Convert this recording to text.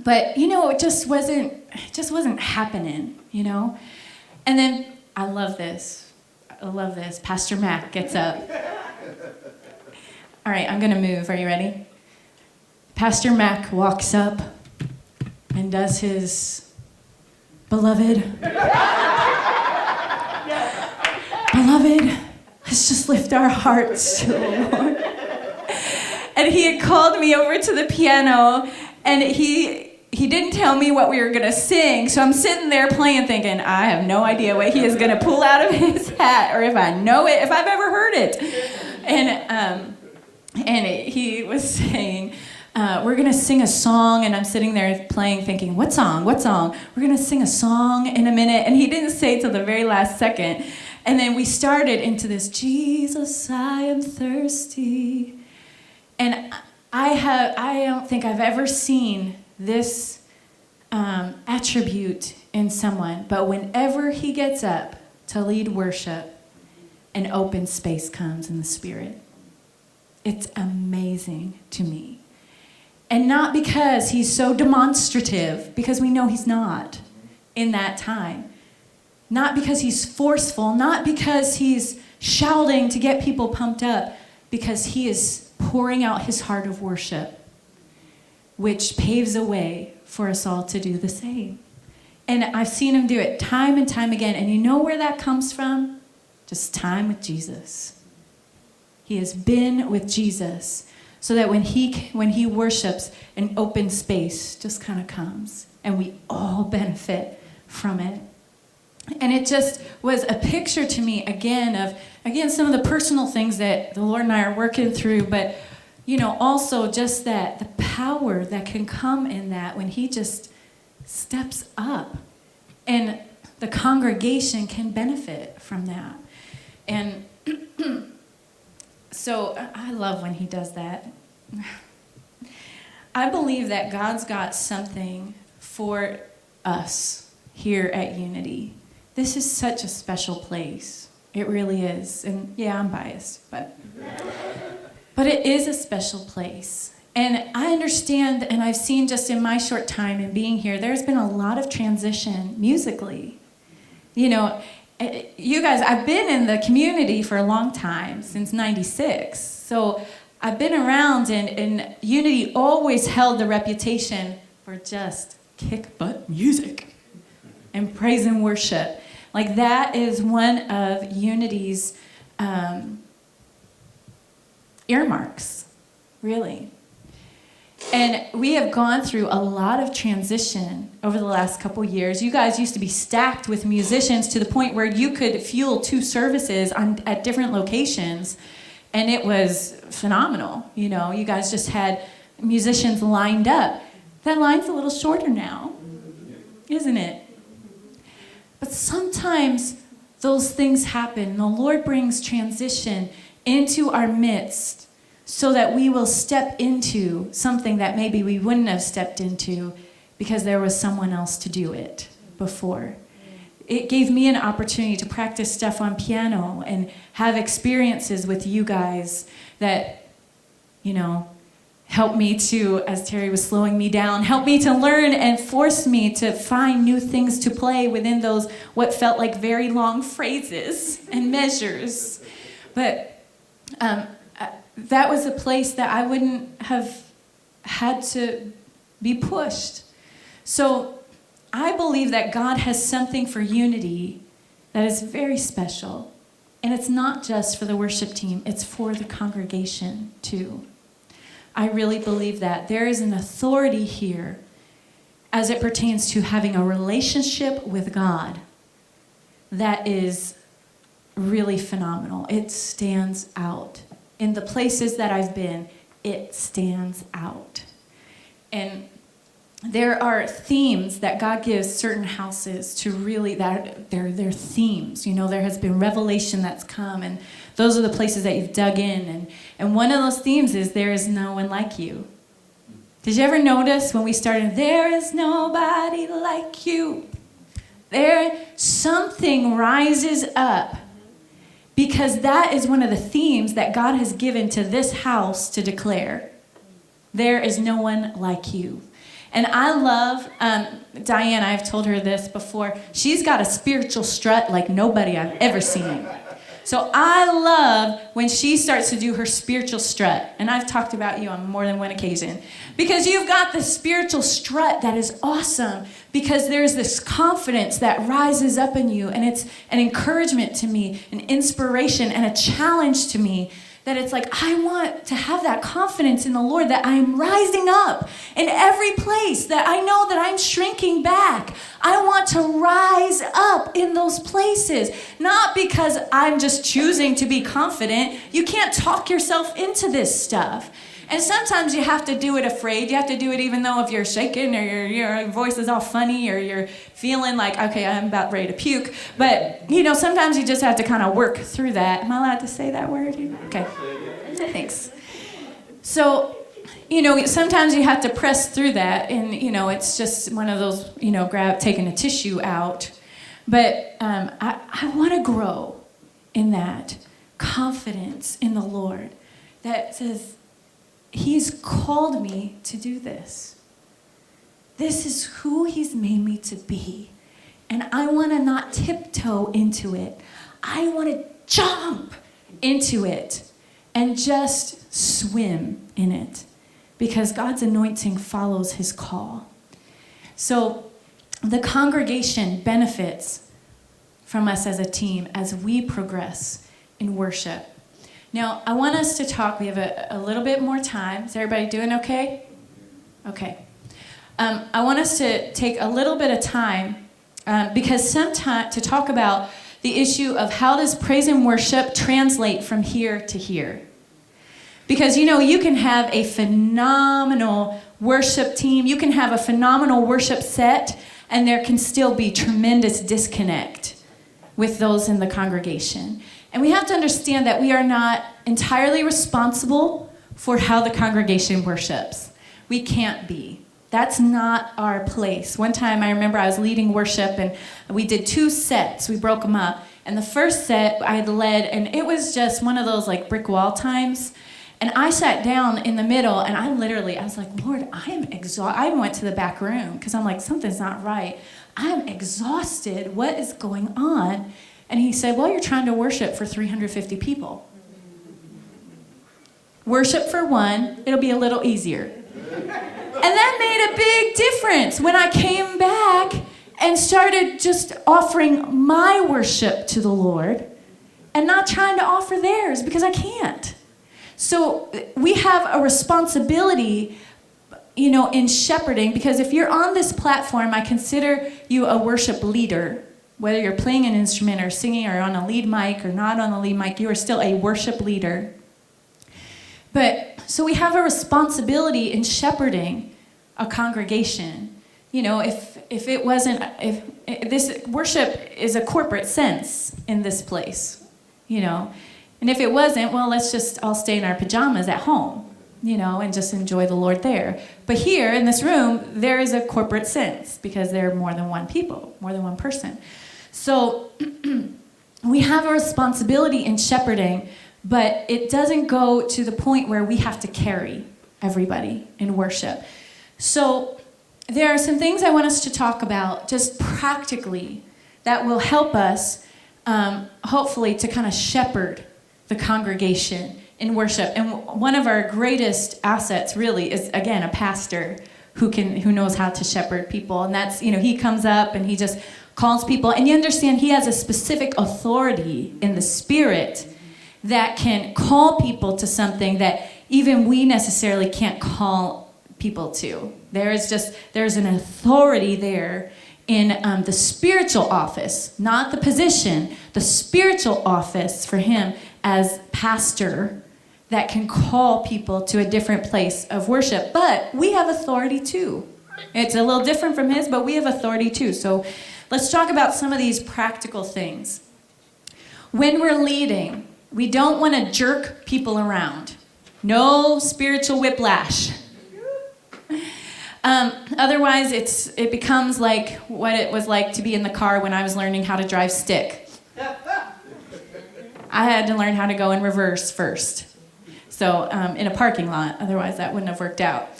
But, it just wasn't happening, And then, I love this. Pastor Mac gets up. All right, I'm going to move. Are you ready? Pastor Mac walks up and does his beloved, let's just lift our hearts to the Lord. And he had called me over to the piano, and he didn't tell me what we were going to sing, so I'm sitting there playing thinking, I have no idea what he is going to pull out of his hat, or if I know it, if I've ever heard it. And he was saying, we're going to sing a song, and I'm sitting there playing thinking, what song? We're going to sing a song in a minute, and he didn't say it till the very last second. And then we started into this, Jesus, I am thirsty. And I don't think I've ever seen this attribute in someone, but whenever he gets up to lead worship, an open space comes in the spirit. It's amazing to me. And not because he's so demonstrative, because we know he's not in that time. Not because he's forceful, not because he's shouting to get people pumped up, because he is pouring out his heart of worship, which paves a way for us all to do the same. And I've seen him do it time and time again. And you know where that comes from? Just time with Jesus. He has been with Jesus, so that when he worships, an open space just kind of comes, and we all benefit from it. And it just was a picture to me, again, some of the personal things that the Lord and I are working through, but, also just that the power that can come in that when he just steps up, and the congregation can benefit from that. And so I love when he does that. I believe that God's got something for us here at Unity. This is such a special place. It really is. And yeah, I'm biased, but it is a special place. And I understand, and I've seen just in my short time in being here, there's been a lot of transition musically. You guys, I've been in the community for a long time, since '96. So I've been around, and Unity always held the reputation for just kick-butt music and praise and worship. Like, that is one of Unity's earmarks, really. And we have gone through a lot of transition over the last couple years. You guys used to be stacked with musicians to the point where you could fuel 2 services at different locations, and it was phenomenal. You guys just had musicians lined up. That line's a little shorter now, isn't it? But sometimes those things happen. The Lord brings transition into our midst so that we will step into something that maybe we wouldn't have stepped into because there was someone else to do it before. It gave me an opportunity to practice stuff on piano and have experiences with you guys that, help me to, as Terry was slowing me down, help me to learn and force me to find new things to play within those what felt like very long phrases and measures. But that was a place that I wouldn't have had to be pushed. So I believe that God has something for Unity that is very special. And it's not just for the worship team, it's for the congregation too. I really believe that there is an authority here as it pertains to having a relationship with God that is really phenomenal. It stands out. In the places that I've been, it stands out. And there are themes that God gives certain houses to really, that they're themes. There has been revelation that's come, and those are the places that you've dug in. And one of those themes is, there is no one like you. Did you ever notice when we started, there is nobody like you? Something rises up, because that is one of the themes that God has given to this house to declare. There is no one like you. And I love, Diane, I've told her this before, she's got a spiritual strut like nobody I've ever seen. So I love when she starts to do her spiritual strut. And I've talked about you on more than one occasion. Because you've got this spiritual strut that is awesome. Because there's this confidence that rises up in you. And it's an encouragement to me, an inspiration, and a challenge to me. That it's like, I want to have that confidence in the Lord that I'm rising up in every place, that I know that I'm shrinking back. I want to rise up in those places, not because I'm just choosing to be confident. You can't talk yourself into this stuff. And sometimes you have to do it afraid. You have to do it even though if you're shaking or your voice is all funny or you're feeling like, okay, I'm about ready to puke. But, sometimes you just have to kind of work through that. Am I allowed to say that word? Okay. Thanks. So, sometimes you have to press through that. And, it's just one of those, taking a tissue out. But I want to grow in that confidence in the Lord that says, He's called me to do this. This is who He's made me to be. And I want to not tiptoe into it. I want to jump into it and just swim in it. Because God's anointing follows His call. So the congregation benefits from us as a team as we progress in worship. Now, I want us to talk. We have a little bit more time. Is everybody doing okay? Okay. I want us to take a little bit of time because sometimes to talk about the issue of how does praise and worship translate from here to here. Because, you can have a phenomenal worship team. You can have a phenomenal worship set, and there can still be tremendous disconnect with those in the congregation. And we have to understand that we are not entirely responsible for how the congregation worships. We can't be. That's not our place. One time I remember I was leading worship and we did 2 sets. We broke them up. And the first set I had led, and it was just one of those like brick wall times. And I sat down in the middle and I was like, Lord, I am exhausted. I went to the back room because I'm like, something's not right. I am exhausted. What is going on? And He said, well, you're trying to worship for 350 people. Worship for one, it'll be a little easier. And that made a big difference when I came back and started just offering my worship to the Lord and not trying to offer theirs because I can't. So we have a responsibility, in shepherding, because if you're on this platform, I consider you a worship leader. Whether you're playing an instrument or singing or on a lead mic or not on a lead mic, you are still a worship leader. But so we have a responsibility in shepherding a congregation. If this worship is a corporate sense in this place, and if it wasn't, well, let's just all stay in our pajamas at home, and just enjoy the Lord there. But here in this room, there is a corporate sense because there are more than one people, more than one person. So we have a responsibility in shepherding, but it doesn't go to the point where we have to carry everybody in worship. So there are some things I want us to talk about just practically that will help us, hopefully, to kind of shepherd the congregation in worship. And one of our greatest assets really is, again, a pastor who knows how to shepherd people. And that's, he comes up and he just calls people. And you understand he has a specific authority in the Spirit that can call people to something that even we necessarily can't call people to. There's an authority there in the spiritual office, not the position, the spiritual office for him as pastor that can call people to a different place of worship. But we have authority too. It's a little different from his, but we have authority too. So let's talk about some of these practical things. When we're leading, we don't want to jerk people around. No spiritual whiplash. Otherwise, it becomes like what it was like to be in the car when I was learning how to drive stick. I had to learn how to go in reverse first. So in a parking lot, otherwise that wouldn't have worked out.